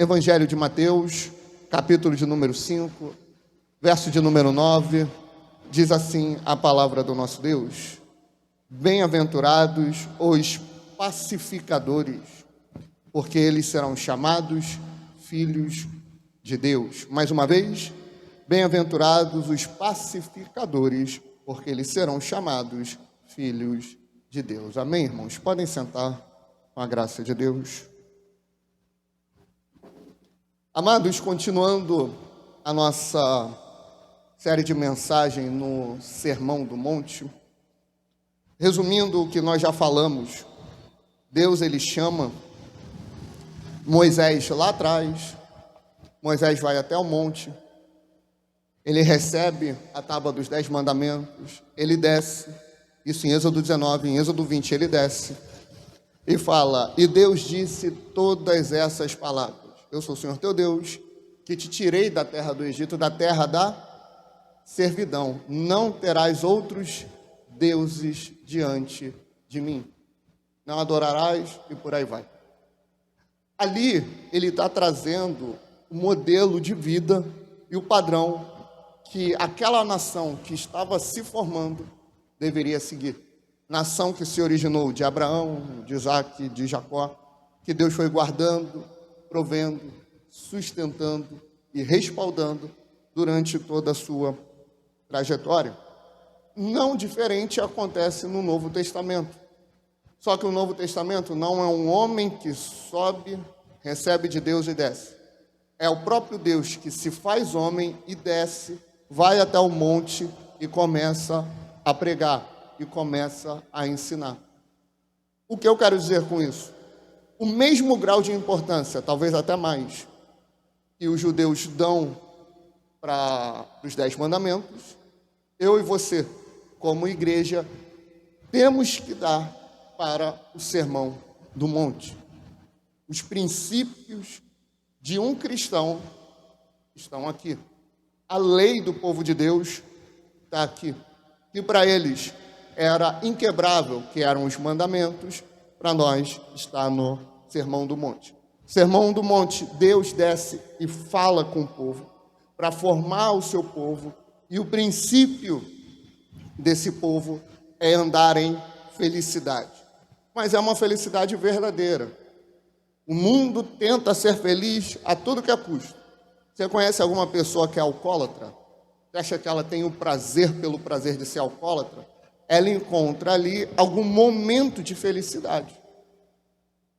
Evangelho de Mateus, capítulo de número 5, verso de número 9, diz assim a palavra do nosso Deus: Bem-aventurados os pacificadores, porque eles serão chamados filhos de Deus. Mais uma vez, bem-aventurados os pacificadores, porque eles serão chamados filhos de Deus. Amém, irmãos? Podem sentar com a graça de Deus. Amados, continuando a nossa série de mensagens no Sermão do Monte, resumindo o que nós já falamos, Deus ele chama Moisés lá atrás. Moisés vai até o monte, ele recebe a tábua dos 10 mandamentos, ele desce, isso em Êxodo 19, em Êxodo 20 ele desce e fala: e Deus disse todas essas palavras: eu sou o Senhor teu Deus, que te tirei da terra do Egito, da terra da servidão. Não terás outros deuses diante de mim. Não adorarás, e por aí vai. Ali, ele está trazendo o modelo de vida e o padrão que aquela nação que estava se formando deveria seguir. Nação que se originou de Abraão, de Isaac, de Jacó, que Deus foi guardando, provendo, sustentando e respaldando durante toda a sua trajetória. Não diferente acontece no Novo Testamento. Só que o Novo Testamento não é um homem que sobe, recebe de Deus e desce. É o próprio Deus que se faz homem e desce, vai até o monte e começa a pregar e começa a ensinar. O que eu quero dizer com isso? O mesmo grau de importância, talvez até mais, que os judeus dão para os 10 mandamentos, eu e você, como igreja, temos que dar para o Sermão do Monte. Os princípios de um cristão estão aqui. A lei do povo de Deus está aqui. E para eles era inquebrável, que eram os mandamentos. Para nós está no Sermão do Monte. Sermão do Monte, Deus desce e fala com o povo para formar o seu povo, e o princípio desse povo é andar em felicidade. Mas é uma felicidade verdadeira. O mundo tenta ser feliz a tudo que é custo. Você conhece alguma pessoa que é alcoólatra? Você acha que ela tem o prazer pelo prazer de ser alcoólatra? Ela encontra ali algum momento de felicidade.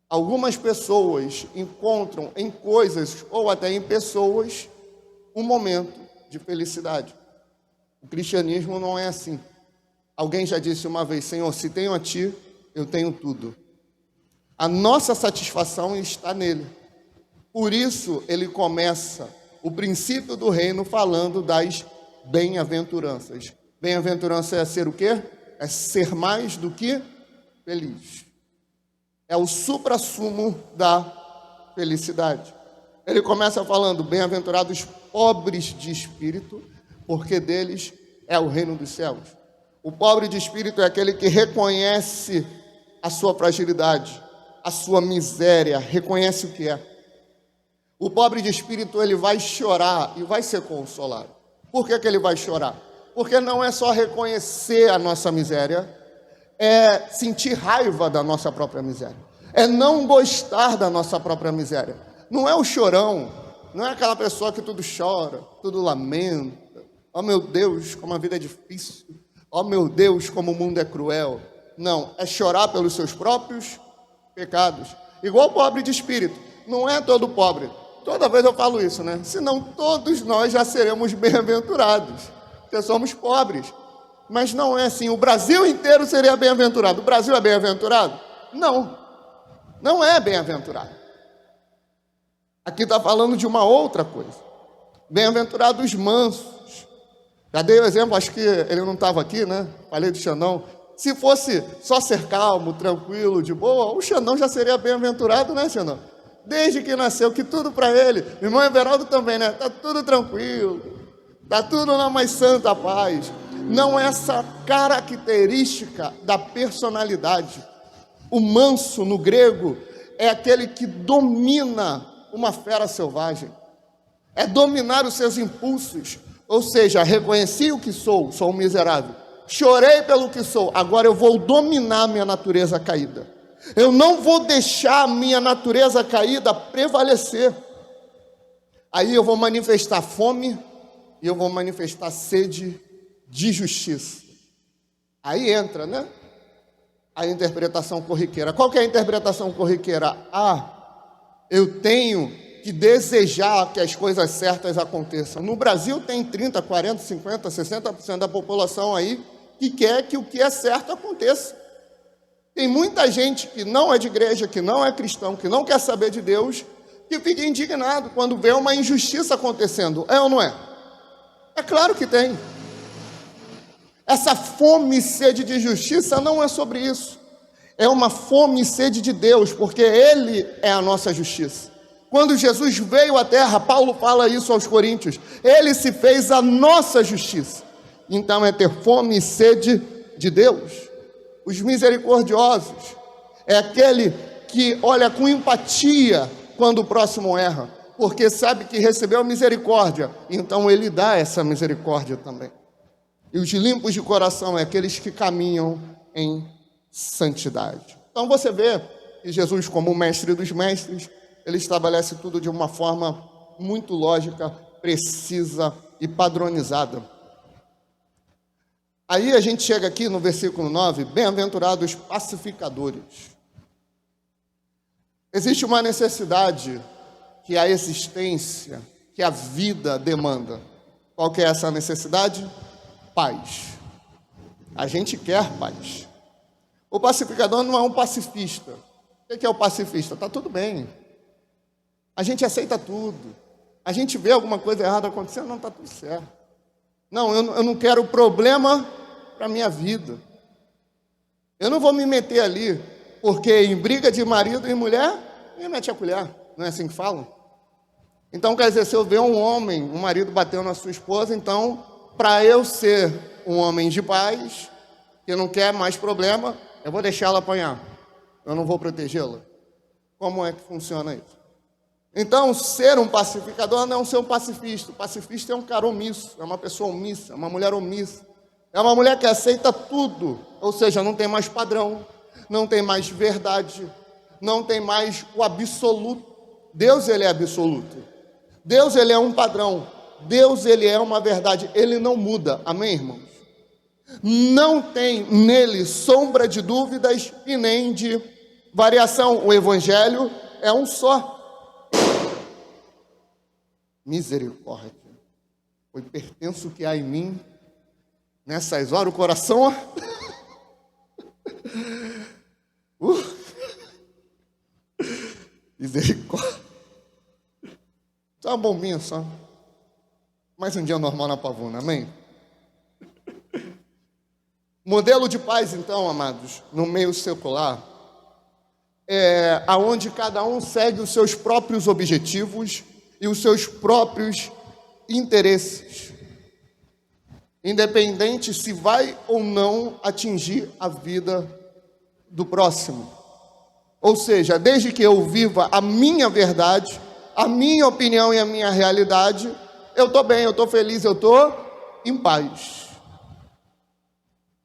Algumas pessoas encontram em coisas ou até em pessoas um momento de felicidade. O cristianismo não é assim. Alguém já disse uma vez: Senhor, se tenho a Ti, eu tenho tudo. A nossa satisfação está nele. Por isso, ele começa o princípio do reino falando das bem-aventuranças. Bem-aventurança é ser o quê? É ser mais do que feliz. É o suprassumo da felicidade. Ele começa falando: bem-aventurados pobres de espírito, porque deles é o reino dos céus. O pobre de espírito é aquele que reconhece a sua fragilidade, a sua miséria, reconhece o que é. O pobre de espírito, ele vai chorar e vai ser consolado. Por que ele vai chorar? Porque não é só reconhecer a nossa miséria, é sentir raiva da nossa própria miséria, é não gostar da nossa própria miséria. Não é o chorão, não é aquela pessoa que tudo chora, tudo lamenta. Oh meu Deus, como a vida é difícil. Oh meu Deus, como o mundo é cruel. Não, é chorar pelos seus próprios pecados. Igual o pobre de espírito. Não é todo pobre. Toda vez eu falo isso, né? Senão todos nós já seremos bem-aventurados, porque somos pobres. Mas não é assim. O Brasil inteiro seria bem-aventurado. O Brasil é bem-aventurado? Não. Não é bem-aventurado. Aqui está falando de uma outra coisa. Bem-aventurados mansos. Já dei o exemplo, acho que ele não estava aqui, né? Falei do Xandão. Se fosse só ser calmo, tranquilo, de boa, o Xandão já seria bem-aventurado, né, Xandão? Desde que nasceu, que tudo para ele. O irmão Everaldo também, né? Está tudo tranquilo. Está tudo na mais santa paz. Não é essa característica da personalidade. O manso, no grego, é aquele que domina uma fera selvagem. É dominar os seus impulsos. Ou seja, reconheci o que sou um miserável. Chorei pelo que sou, agora eu vou dominar minha natureza caída. Eu não vou deixar a minha natureza caída prevalecer. Aí eu vou manifestar fome e eu vou manifestar sede de justiça. Aí entra, né? A interpretação corriqueira. Qual que é a interpretação corriqueira? Eu tenho que desejar que as coisas certas aconteçam. No Brasil tem 30, 40, 50, 60% da população aí que quer que o que é certo aconteça. Tem muita gente que não é de igreja, que não é cristão, que não quer saber de Deus, que fica indignado quando vê uma injustiça acontecendo. É ou não é? É claro que tem. Essa fome e sede de justiça não é sobre isso. É uma fome e sede de Deus, porque Ele é a nossa justiça. Quando Jesus veio à terra, Paulo fala isso aos Coríntios, Ele se fez a nossa justiça. Então é ter fome e sede de Deus. Os misericordiosos é aquele que olha com empatia quando o próximo erra, porque sabe que recebeu misericórdia, então ele dá essa misericórdia também. E os limpos de coração é aqueles que caminham em santidade. Então você vê que Jesus, como o mestre dos mestres, ele estabelece tudo de uma forma muito lógica, precisa e padronizada. Aí a gente chega aqui no versículo 9, bem-aventurados pacificadores. Existe uma necessidade que a existência, que a vida demanda. Qual que é essa necessidade? Paz. A gente quer paz. O pacificador não é um pacifista. O que é o pacifista? Está tudo bem. A gente aceita tudo. A gente vê alguma coisa errada acontecendo, não, está tudo certo. Não, eu não quero problema para a minha vida. Eu não vou me meter ali, porque em briga de marido e mulher, me mete a colher. Não é assim que falam? Então, quer dizer, se eu ver um homem, um marido batendo na sua esposa, então, para eu ser um homem de paz, que não quer mais problema, eu vou deixá-la apanhar. Eu não vou protegê-la. Como é que funciona isso? Então, ser um pacificador não é ser um pacifista. O pacifista é um cara omisso, é uma pessoa omissa, é uma mulher omissa. É uma mulher que aceita tudo, ou seja, não tem mais padrão, não tem mais verdade, não tem mais o absoluto. Deus, ele é absoluto. Deus, ele é um padrão. Deus, ele é uma verdade. Ele não muda. Amém, irmãos? Não tem nele sombra de dúvidas e nem de variação. O evangelho é um só. Misericórdia. Foi pertenço que há em mim. Nessas horas o coração... Misericórdia. Só uma bombinha só. Mais um dia normal na Pavuna, amém? Modelo de paz, então, amados, no meio secular, é aonde cada um segue os seus próprios objetivos e os seus próprios interesses, independente se vai ou não atingir a vida do próximo. Ou seja, desde que eu viva a minha verdade, a minha opinião e a minha realidade, eu estou bem, eu estou feliz, eu estou em paz.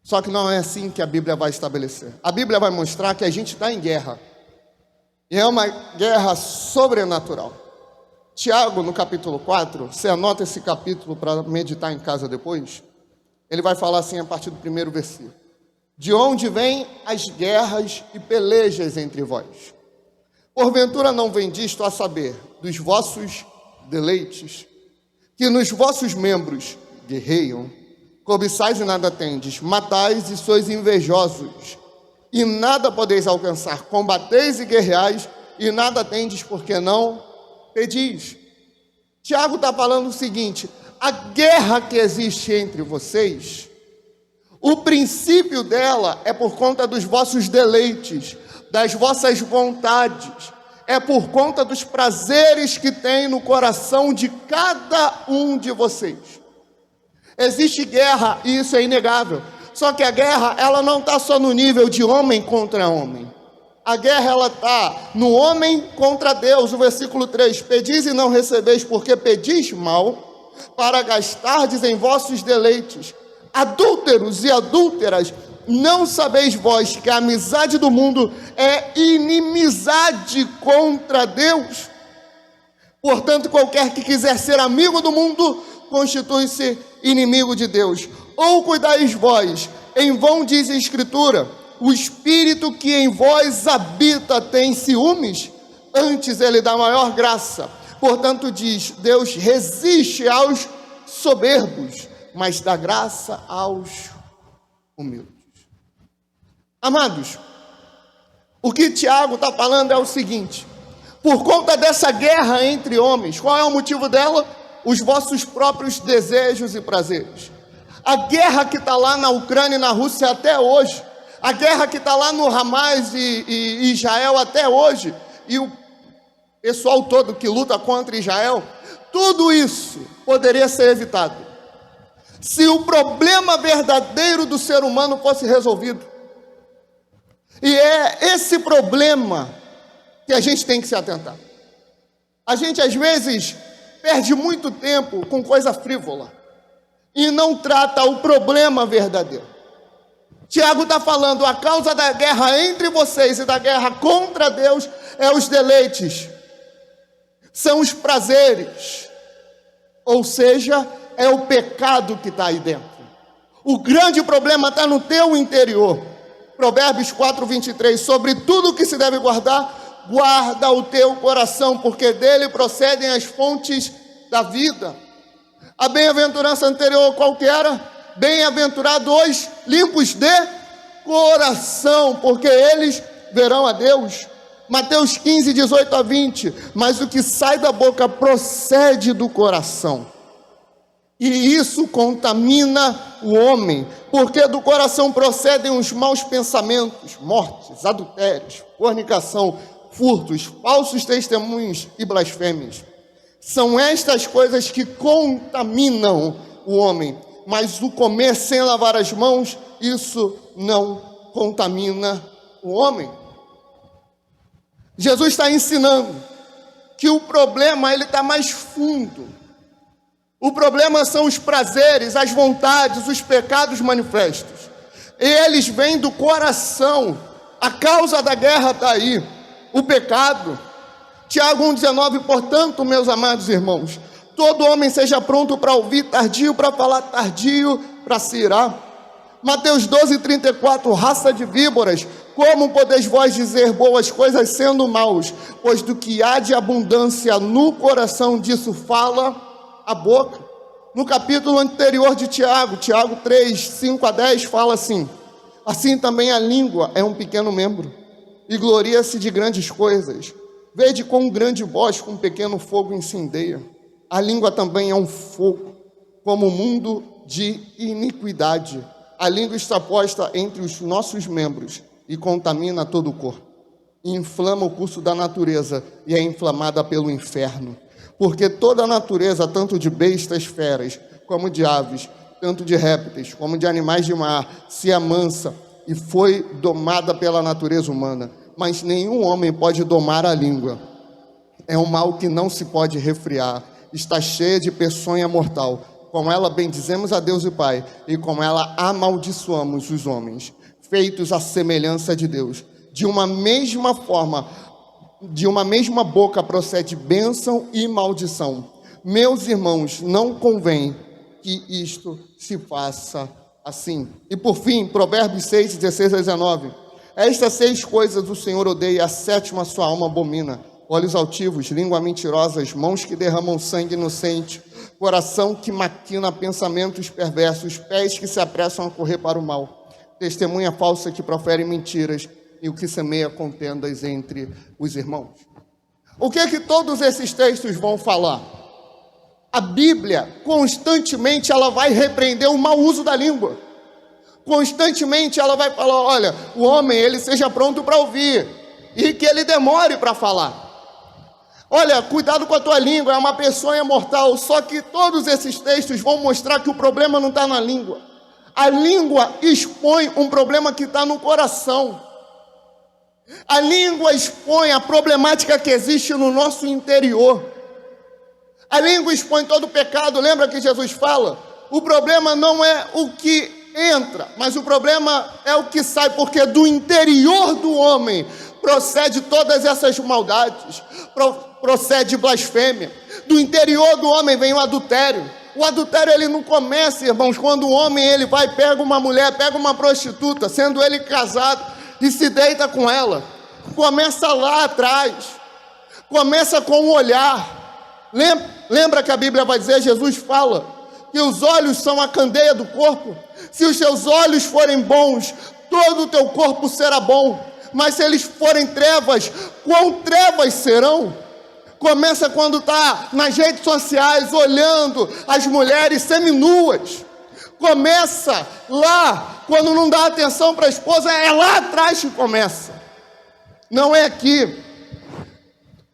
Só que não é assim que a Bíblia vai estabelecer. A Bíblia vai mostrar que a gente está em guerra. E é uma guerra sobrenatural. Tiago, no capítulo 4, você anota esse capítulo para meditar em casa depois, ele vai falar assim a partir do primeiro versículo. De onde vêm as guerras e pelejas entre vós? Porventura não vem disto a saber, dos vossos deleites, que nos vossos membros guerreiam, cobiçais e nada tendes, matais e sois invejosos, e nada podeis alcançar, combateis e guerreais, e nada tendes porque não pedis. Tiago está falando o seguinte, a guerra que existe entre vocês, o princípio dela é por conta dos vossos deleites, das vossas vontades, é por conta dos prazeres que tem no coração de cada um de vocês. Existe guerra, e isso é inegável. Só que a guerra, ela não está só no nível de homem contra homem. A guerra, ela está no homem contra Deus. O versículo 3, pedis e não recebeis, porque pedis mal, para gastardes em vossos deleites. Adúlteros e adúlteras, não sabeis vós que a amizade do mundo é inimizade contra Deus? Portanto, qualquer que quiser ser amigo do mundo, constitui-se inimigo de Deus. Ou cuidais vós, em vão diz a Escritura, o Espírito que em vós habita tem ciúmes? Antes ele dá maior graça. Portanto diz, Deus resiste aos soberbos, mas dá graça aos humildes. Amados, o que Tiago está falando é o seguinte: por conta dessa guerra entre homens, qual é o motivo dela? Os vossos próprios desejos e prazeres. A guerra que está lá na Ucrânia e na Rússia até hoje, a guerra que está lá no Hamas e Israel até hoje, e o pessoal todo que luta contra Israel, tudo isso poderia ser evitado se o problema verdadeiro do ser humano fosse resolvido. E é esse problema que a gente tem que se atentar. A gente às vezes perde muito tempo com coisa frívola e não trata o problema verdadeiro. Tiago está falando, a causa da guerra entre vocês e da guerra contra Deus é os deleites, são os prazeres, ou seja, é o pecado que está aí dentro. O grande problema está no teu interior. Provérbios 4:23, sobre tudo que se deve guardar, guarda o teu coração, porque dele procedem as fontes da vida. A bem-aventurança anterior qual que era? Bem-aventurados os limpos de coração, porque eles verão a Deus. Mateus 15:18-20, mas o que sai da boca procede do coração, e isso contamina o homem, porque do coração procedem os maus pensamentos, mortes, adultérios, fornicação, furtos, falsos testemunhos e blasfêmias. São estas coisas que contaminam o homem, mas o comer sem lavar as mãos, isso não contamina o homem. Jesus está ensinando que o problema ele está mais fundo. O problema são os prazeres, as vontades, os pecados manifestos. Eles vêm do coração. A causa da guerra está aí, o pecado. Tiago 1,19, portanto, meus amados irmãos, todo homem seja pronto para ouvir, tardio para falar, tardio para se irar. Mateus 12:34, raça de víboras, como podeis vós dizer boas coisas sendo maus? Pois do que há de abundância no coração, disso fala a boca. No capítulo anterior de Tiago, Tiago 3:5-10, fala assim, assim também a língua é um pequeno membro, e gloria-se de grandes coisas. Vede com um grande bosch, com um pequeno fogo incendeia. A língua também é um fogo, como o mundo de iniquidade. A língua está posta entre os nossos membros e contamina todo o corpo. E inflama o curso da natureza e é inflamada pelo inferno. Porque toda a natureza, tanto de bestas, feras, como de aves, tanto de répteis, como de animais de mar, se amansa e foi domada pela natureza humana. Mas nenhum homem pode domar a língua. É um mal que não se pode refrear. Está cheia de peçonha mortal. Com ela bendizemos a Deus e Pai, e com ela amaldiçoamos os homens, feitos à semelhança de Deus. De uma mesma forma, de uma mesma boca procede bênção e maldição. Meus irmãos, não convém que isto se faça assim. E por fim, Provérbios 6:16-19. Estas 6 coisas o Senhor odeia, a 7ª sua alma abomina: olhos altivos, língua mentirosa, mãos que derramam sangue inocente, coração que maquina pensamentos perversos, pés que se apressam a correr para o mal, testemunha falsa que profere mentiras, e o que semeia contendas entre os irmãos. O que é que todos esses textos vão falar? A Bíblia, constantemente, ela vai repreender o mau uso da língua. Constantemente ela vai falar, olha, o homem, ele seja pronto para ouvir, e que ele demore para falar. Olha, cuidado com a tua língua, é uma peçonha mortal. Só que todos esses textos vão mostrar que o problema não está na língua. A língua expõe um problema que está no coração. A língua expõe a problemática que existe no nosso interior. A língua expõe todo o pecado. Lembra que Jesus fala? O problema não é o que entra, mas o problema é o que sai, porque do interior do homem procede todas essas maldades, procede blasfêmia. Do interior do homem vem o adultério. O adultério, ele não começa, irmãos, quando o homem ele vai, pega uma mulher, pega uma prostituta, sendo ele casado, e se deita com ela. Começa lá atrás, começa com o olhar. Lembra que a Bíblia vai dizer, Jesus fala, que os olhos são a candeia do corpo. Se os teus olhos forem bons, todo o teu corpo será bom. Mas se eles forem trevas, quão trevas serão? Começa quando está nas redes sociais, olhando as mulheres seminuas. Começa lá, quando não dá atenção para a esposa, é lá atrás que começa. Não é aqui.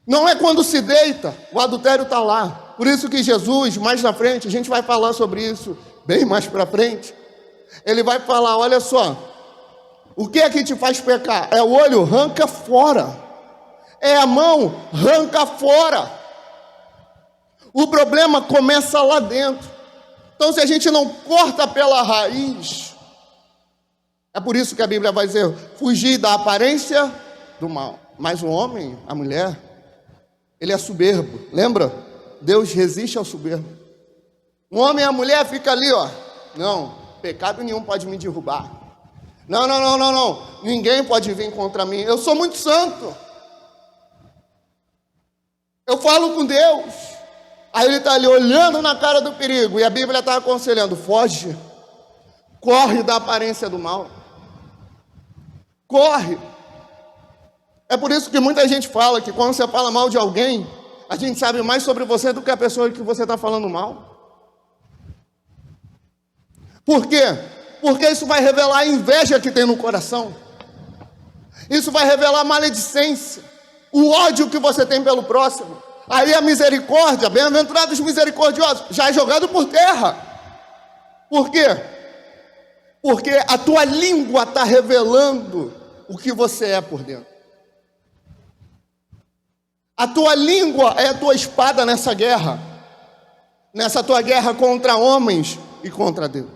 Não é quando se deita, o adultério está lá. Por isso que Jesus, mais na frente, a gente vai falar sobre isso, bem mais para frente. Ele vai falar, olha só, o que é que te faz pecar? É o olho, arranca fora. É a mão, arranca fora. O problema começa lá dentro. Então, se a gente não corta pela raiz, é por isso que a Bíblia vai dizer, fugir da aparência do mal. Mas o homem, a mulher, ele é soberbo. Lembra? Deus resiste ao soberbo. O homem e a mulher fica ali, ó. Não, pecado nenhum pode me derrubar. Não. Ninguém pode vir contra mim. Eu sou muito santo. Eu falo com Deus. Aí ele está ali olhando na cara do perigo. E a Bíblia está aconselhando, foge. Corre da aparência do mal. Corre. É por isso que muita gente fala que quando você fala mal de alguém, a gente sabe mais sobre você do que a pessoa que você está falando mal. Por quê? Porque isso vai revelar a inveja que tem no coração. Isso vai revelar a maledicência, o ódio que você tem pelo próximo. Aí a misericórdia, bem-aventurados misericordiosos, já é jogado por terra. Por quê? Porque a tua língua está revelando o que você é por dentro. A tua língua é a tua espada nessa guerra. Nessa tua guerra contra homens e contra Deus.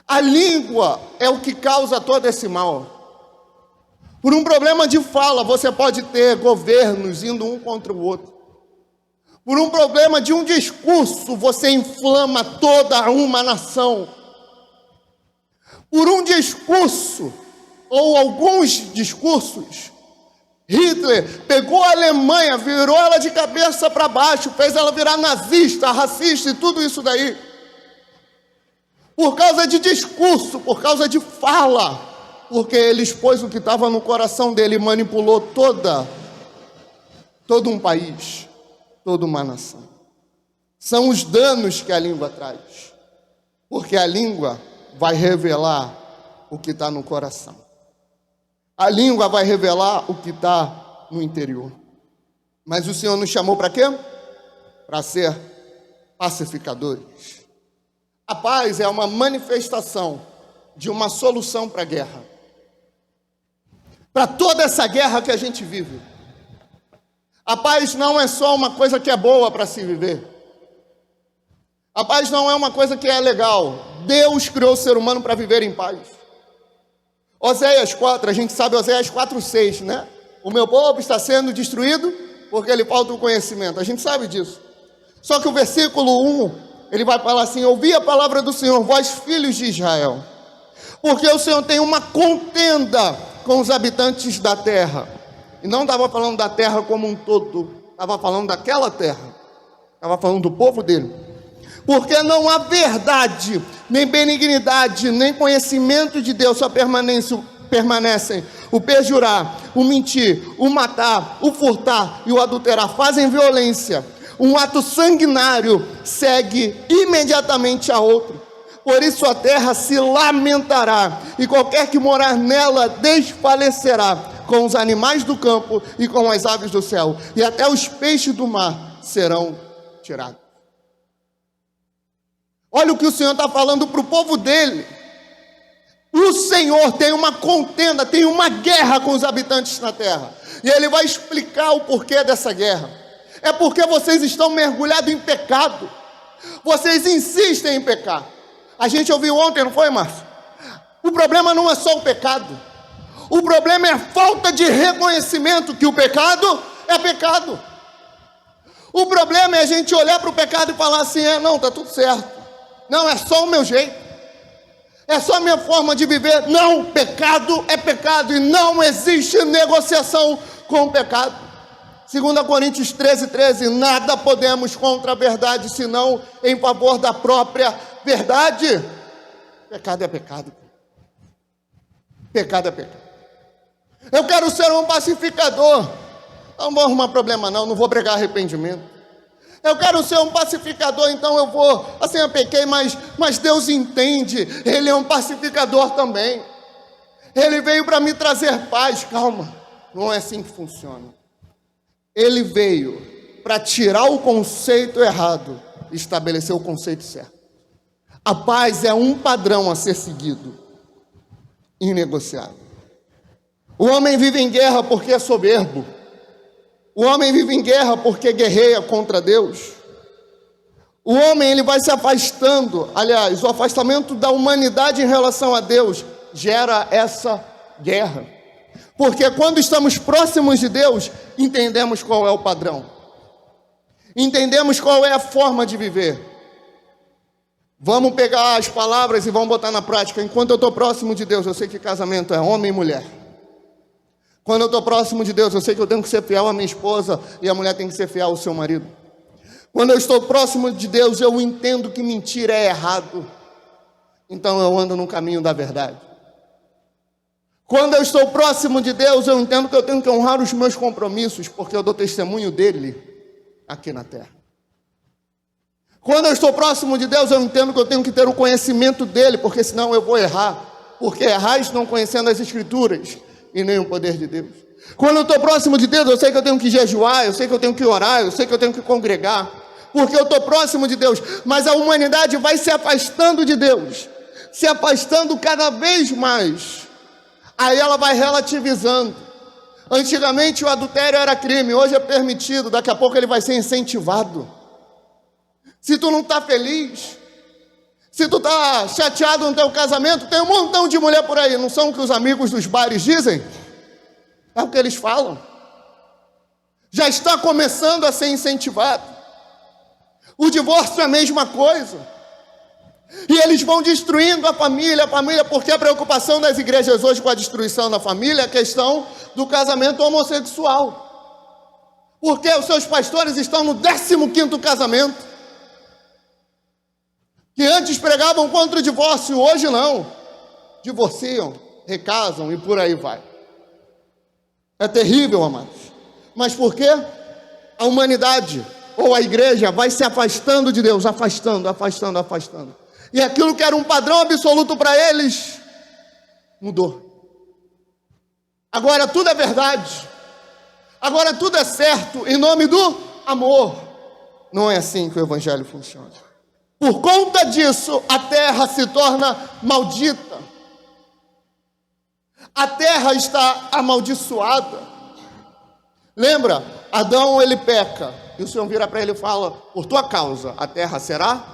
A língua é o que causa todo esse mal. Por um problema de fala, você pode ter governos indo um contra o outro. Por um problema de um discurso, você inflama toda uma nação. Por um discurso, ou alguns discursos, Hitler pegou a Alemanha, virou ela de cabeça para baixo, fez ela virar nazista, racista e tudo isso daí. Por causa de discurso, por causa de fala, porque ele expôs o que estava no coração dele e manipulou todo um país, toda uma nação. São os danos que a língua traz, porque a língua vai revelar o que está no coração. A língua vai revelar o que está no interior. Mas o Senhor nos chamou para quê? Para ser pacificadores. A paz é uma manifestação de uma solução para a guerra. Para toda essa guerra que a gente vive. A paz não é só uma coisa que é boa para se viver. A paz não é uma coisa que é legal. Deus criou o ser humano para viver em paz. Oséias 4, a gente sabe Oséias 4:6, né? O meu povo está sendo destruído porque lhe falta o conhecimento. A gente sabe disso. Só que o versículo 1, ele vai falar assim: ouvi a palavra do Senhor, vós filhos de Israel, porque o Senhor tem uma contenda com os habitantes da terra. E não estava falando da terra como um todo, estava falando daquela terra, estava falando do povo dele. Porque não há verdade, nem benignidade, nem conhecimento de Deus, só permanecem o perjurar, o mentir, o matar, o furtar e o adulterar. Fazem violência. Um ato sanguinário segue imediatamente a outro. Por isso a terra se lamentará, e qualquer que morar nela desfalecerá, com os animais do campo e com as aves do céu, e até os peixes do mar serão tirados. Olha o que o Senhor está falando para o povo dele. O Senhor tem uma contenda, tem uma guerra com os habitantes na terra. E Ele vai explicar o porquê dessa guerra. É porque vocês estão mergulhados em pecado. Vocês insistem em pecar. A gente ouviu ontem, não foi, Márcio? O problema não é só o pecado. O problema é a falta de reconhecimento que o pecado é pecado. O problema é a gente olhar para o pecado e falar assim, não, está tudo certo. Não, é só o meu jeito. É só a minha forma de viver. Não, pecado é pecado e não existe negociação com o pecado. 2 Coríntios 13:13, nada podemos contra a verdade, senão em favor da própria verdade. Pecado é pecado. Pecado é pecado. Eu quero ser um pacificador. Não vou arrumar problema não vou pregar arrependimento. Eu quero ser um pacificador, então eu vou, assim eu pequei, mas Deus entende, Ele é um pacificador também. Ele veio para me trazer paz. Calma, não é assim que funciona. Ele veio para tirar o conceito errado e estabelecer o conceito certo. A paz é um padrão a ser seguido, inegociável. O homem vive em guerra porque é soberbo. O homem vive em guerra porque guerreia contra Deus. O homem ele vai se afastando. Aliás, o afastamento da humanidade em relação a Deus gera essa guerra. Porque quando estamos próximos de Deus, entendemos qual é o padrão. Entendemos qual é a forma de viver. Vamos pegar as palavras e vamos botar na prática. Enquanto eu estou próximo de Deus, eu sei que casamento é homem e mulher. Quando eu estou próximo de Deus, eu sei que eu tenho que ser fiel à minha esposa e a mulher tem que ser fiel ao seu marido. Quando eu estou próximo de Deus, eu entendo que mentira é errado. Então eu ando no caminho da verdade. Quando eu estou próximo de Deus, eu entendo que eu tenho que honrar os meus compromissos, porque eu dou testemunho dele aqui na terra. Quando eu estou próximo de Deus, eu entendo que eu tenho que ter o conhecimento dele, porque senão eu vou errar. Porque errais não conhecendo as Escrituras e nem o poder de Deus. Quando eu estou próximo de Deus, eu sei que eu tenho que jejuar, eu sei que eu tenho que orar, eu sei que eu tenho que congregar, porque eu estou próximo de Deus. Mas a humanidade vai se afastando de Deus, se afastando cada vez mais. Aí ela vai relativizando. Antigamente o adultério era crime, hoje é permitido, daqui a pouco ele vai ser incentivado. Se tu não está feliz, se tu está chateado no teu casamento, tem um montão de mulher por aí, não são o que os amigos dos bares dizem? É o que eles falam. Já está começando a ser incentivado. O divórcio é a mesma coisa. E eles vão destruindo a família, porque a preocupação das igrejas hoje com a destruição da família é a questão do casamento homossexual. Porque os seus pastores estão no 15º casamento. Que antes pregavam contra o divórcio, hoje não. Divorciam, recasam e por aí vai. É terrível, amados. Mas por quê? A humanidade ou a igreja vai se afastando de Deus, afastando. E aquilo que era um padrão absoluto para eles, mudou. Agora tudo é verdade. Agora tudo é certo em nome do amor. Não é assim que o evangelho funciona. Por conta disso, a terra se torna maldita. A terra está amaldiçoada. Lembra? Adão, ele peca. E o Senhor vira para ele e fala, por tua causa, a terra será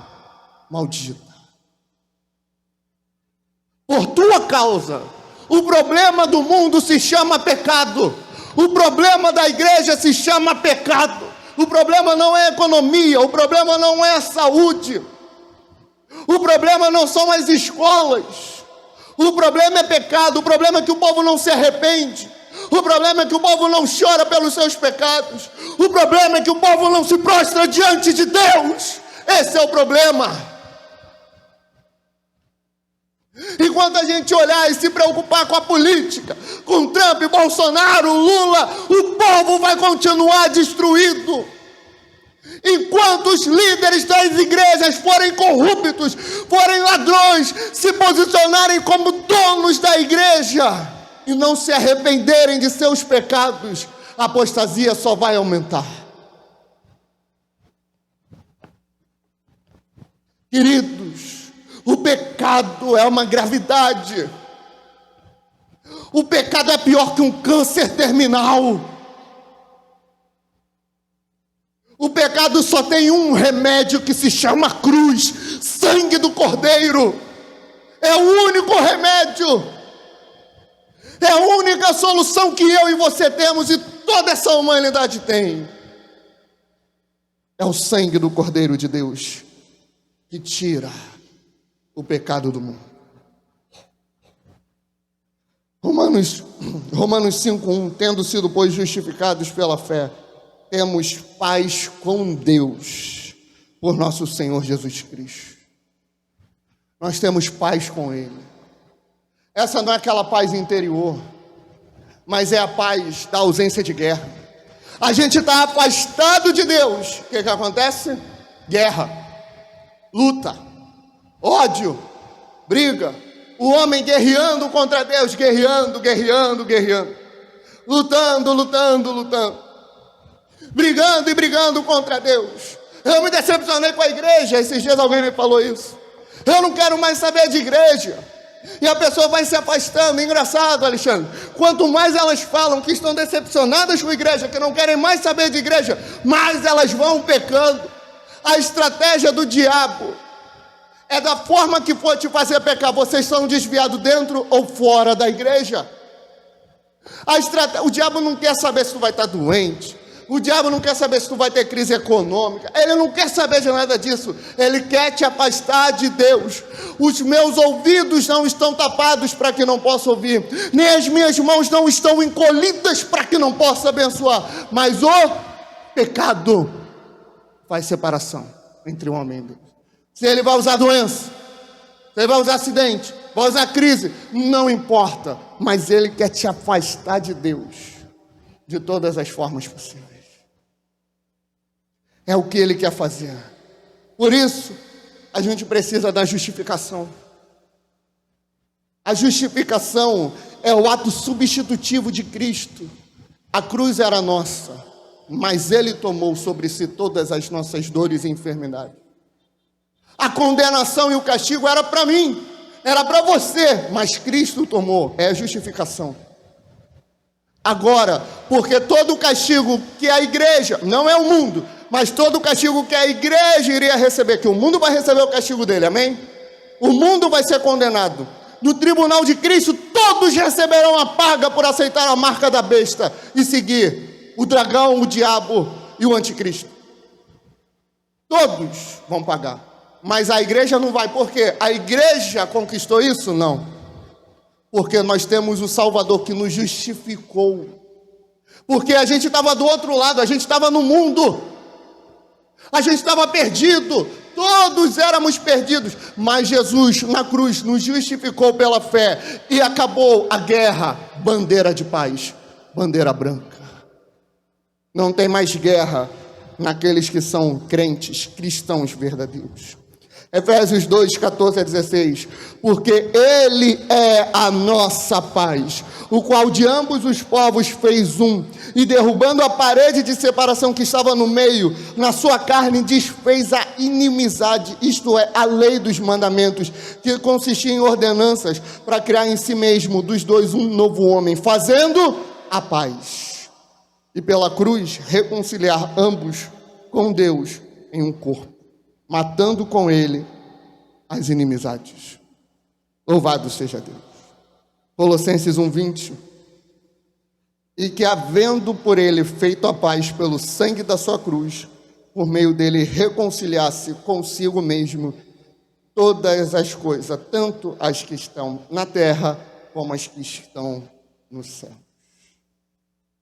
maldita. Por tua causa. O problema do mundo se chama pecado. O problema da igreja se chama pecado. O problema não é economia. O problema não é saúde. O problema não são as escolas. O problema é pecado. O problema é que o povo não se arrepende. O problema é que o povo não chora pelos seus pecados. O problema é que o povo não se prostra diante de Deus. Esse é o problema. Enquanto a gente olhar e se preocupar com a política, com Trump, Bolsonaro, Lula, o povo vai continuar destruído. Enquanto os líderes das igrejas forem corruptos, forem ladrões, se posicionarem como donos da igreja e não se arrependerem de seus pecados, a apostasia só vai aumentar. Queridos, o pecado é uma gravidade. O pecado é pior que um câncer terminal. O pecado só tem um remédio que se chama cruz, sangue do Cordeiro. É o único remédio. É a única solução que eu e você temos e toda essa humanidade tem. É o sangue do Cordeiro de Deus que tira o pecado do mundo. Romanos 5:1, tendo sido, pois, justificados pela fé, temos paz com Deus, por nosso Senhor Jesus Cristo. Nós temos paz com Ele. Essa não é aquela paz interior, mas é a paz da ausência de guerra. A gente está afastado de Deus. O que acontece? Guerra, luta, ódio, briga. O homem guerreando contra Deus, guerreando. Lutando. Brigando contra Deus. Eu me decepcionei com a igreja. Esses dias alguém me falou isso. Eu não quero mais saber de igreja. E a pessoa vai se afastando. Engraçado, Alexandre. Quanto mais elas falam que estão decepcionadas com a igreja, que não querem mais saber de igreja, mais elas vão pecando. A estratégia do diabo é da forma que for te fazer pecar. Vocês são desviados dentro ou fora da igreja. O diabo não quer saber se tu vai estar doente. O diabo não quer saber se tu vai ter crise econômica. Ele não quer saber de nada disso. Ele quer te afastar de Deus. Os meus ouvidos não estão tapados para que não possa ouvir, nem as minhas mãos não estão encolhidas para que não possa abençoar. Mas o pecado faz separação entre o homem e Deus. Se ele vai usar doença, se ele vai usar acidente, vai usar crise, não importa. Mas ele quer te afastar de Deus de todas as formas possíveis. É o que ele quer fazer. Por isso, a gente precisa da justificação. A justificação é o ato substitutivo de Cristo. A cruz era nossa, mas ele tomou sobre si todas as nossas dores e enfermidades. A condenação e o castigo era para mim, era para você, mas Cristo tomou. É a justificação. Agora, porque todo o castigo que a igreja, não é o mundo, mas todo o castigo que a igreja iria receber, que o mundo vai receber o castigo dele, amém? O mundo vai ser condenado. No tribunal de Cristo, todos receberão a paga por aceitar a marca da besta e seguir o dragão, o diabo e o anticristo. Todos vão pagar. Mas a igreja não vai. Por quê? A igreja conquistou isso? Não. Porque nós temos o Salvador que nos justificou. Porque a gente estava do outro lado, a gente estava no mundo. A gente estava perdido, todos éramos perdidos, mas Jesus na cruz nos justificou pela fé e acabou a guerra. Bandeira de paz, bandeira branca. Não tem mais guerra naqueles que são crentes, cristãos verdadeiros. Efésios 2, 14 a 16, porque Ele é a nossa paz, o qual de ambos os povos fez um, e derrubando a parede de separação que estava no meio, na sua carne desfez a inimizade, isto é, a lei dos mandamentos, que consistia em ordenanças, para criar em si mesmo dos dois um novo homem, fazendo a paz, e pela cruz reconciliar ambos com Deus em um corpo, matando com ele as inimizades. Louvado seja Deus. Colossenses 1:20. E que havendo por ele feito a paz pelo sangue da sua cruz, por meio dele reconciliasse consigo mesmo todas as coisas, tanto as que estão na terra, como as que estão no céu.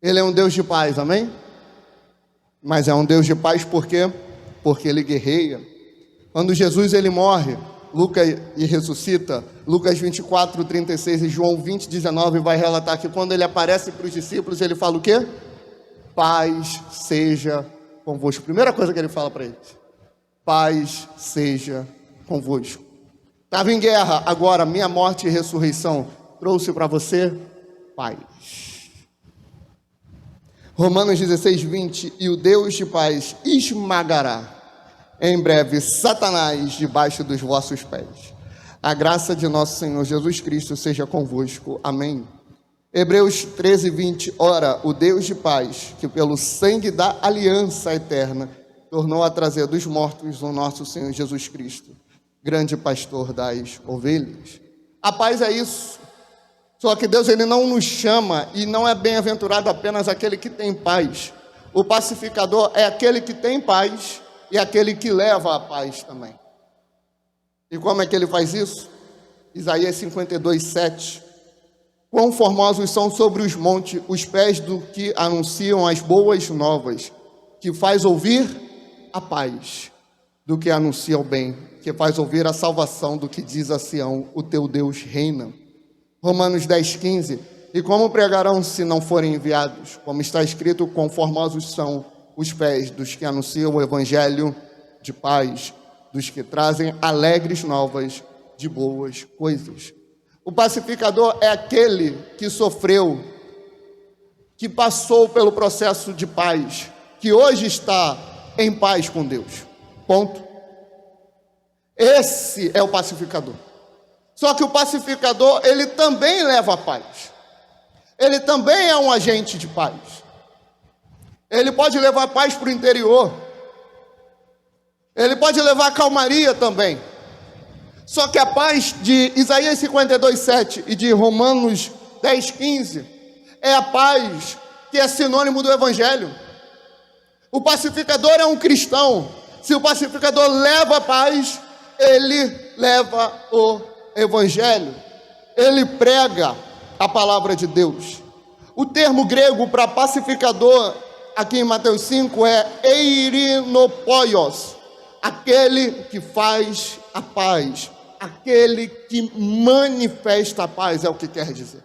Ele é um Deus de paz, amém? Mas é um Deus de paz por quê? Porque ele guerreia. Quando Jesus ele morre, Lucas e ressuscita, Lucas 24, 36 e João 20, 19 vai relatar que quando ele aparece para os discípulos, ele fala o quê? Paz seja convosco. Primeira coisa que ele fala para eles: paz seja convosco. Estava em guerra, agora minha morte e ressurreição trouxe para você paz. Romanos 16, 20, e o Deus de paz esmagará em breve Satanás debaixo dos vossos pés. A graça de nosso Senhor Jesus Cristo seja convosco. Amém. Hebreus 13, 20. Ora, o Deus de paz, que pelo sangue da aliança eterna tornou a trazer dos mortos o nosso Senhor Jesus Cristo, grande pastor das ovelhas. A paz é isso. Só que Deus, ele não nos chama, e não é bem-aventurado apenas aquele que tem paz. O pacificador é aquele que tem paz e aquele que leva a paz também. E como é que ele faz isso? Isaías 52, 7. Quão formosos são sobre os montes os pés do que anunciam as boas novas, que faz ouvir a paz do que anuncia o bem, que faz ouvir a salvação do que diz a Sião, o teu Deus reina. Romanos 10, 15. E como pregarão se não forem enviados? Como está escrito, quão formosos são os pés dos que anunciam o evangelho de paz, dos que trazem alegres novas de boas coisas. O pacificador é aquele que sofreu, que passou pelo processo de paz, que hoje está em paz com Deus. Ponto. Esse é o pacificador. Só que o pacificador, ele também leva a paz. Ele também é um agente de paz. Ele pode levar paz para o interior. Ele pode levar calmaria também. Só que a paz de Isaías 52, 7 e de Romanos 10, 15 é a paz que é sinônimo do evangelho. O pacificador é um cristão. Se o pacificador leva a paz, ele leva o evangelho. Ele prega a palavra de Deus. O termo grego para pacificador aqui em Mateus 5 é eirinopoios, aquele que faz a paz, aquele que manifesta a paz, é o que quer dizer.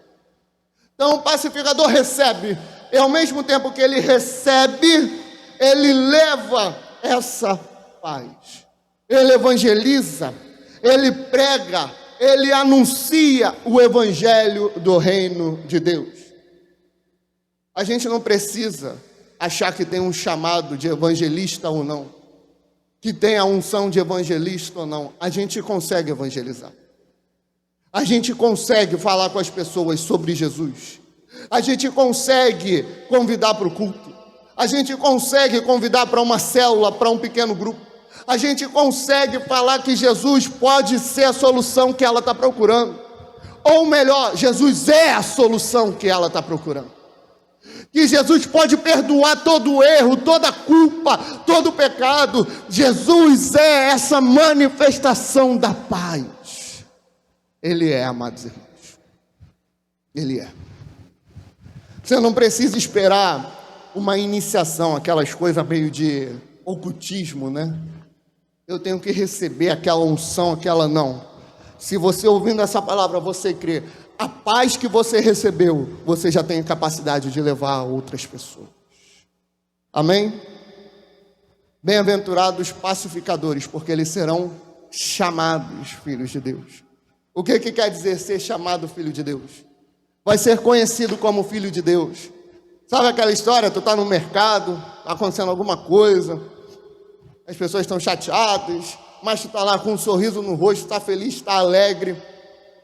Então o pacificador recebe, e ao mesmo tempo que ele recebe, ele leva essa paz. Ele evangeliza, ele prega, ele anuncia o evangelho do reino de Deus. A gente não precisa achar que tem um chamado de evangelista ou não, que tem a unção de evangelista ou não. A gente consegue evangelizar. A gente consegue falar com as pessoas sobre Jesus. A gente consegue convidar para o culto. A gente consegue convidar para uma célula, para um pequeno grupo. A gente consegue falar que Jesus pode ser a solução que ela está procurando. Ou melhor, Jesus é a solução que ela está procurando. Que Jesus pode perdoar todo o erro, toda a culpa, todo o pecado. Jesus é essa manifestação da paz. Ele é, amados irmãos. Ele é. Você não precisa esperar uma iniciação, aquelas coisas meio de ocultismo, né? Eu tenho que receber aquela unção, aquela não. Se você ouvindo essa palavra, você crê, a paz que você recebeu, você já tem a capacidade de levar a outras pessoas. Amém? Bem-aventurados pacificadores, porque eles serão chamados filhos de Deus. O que quer dizer ser chamado filho de Deus? Vai ser conhecido como filho de Deus. Sabe aquela história, tu está no mercado, está acontecendo alguma coisa, as pessoas estão chateadas, mas tu está lá com um sorriso no rosto, está feliz, está alegre.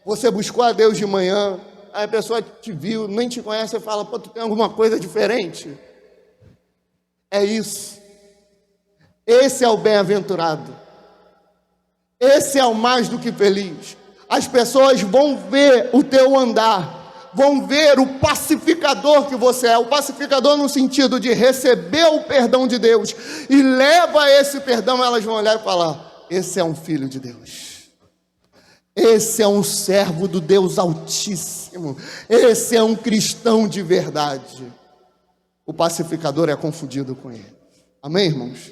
Você buscou a Deus de manhã, aí a pessoa te viu, nem te conhece e fala, pô, tu tem alguma coisa diferente? É isso. Esse é o bem-aventurado. Esse é o mais do que feliz. As pessoas vão ver o teu andar, vão ver o pacificador que você é. O pacificador no sentido de receber o perdão de Deus e leva esse perdão, elas vão olhar e falar, esse é um filho de Deus. Esse é um servo do Deus Altíssimo. Esse é um cristão de verdade. O pacificador é confundido com ele. Amém, irmãos?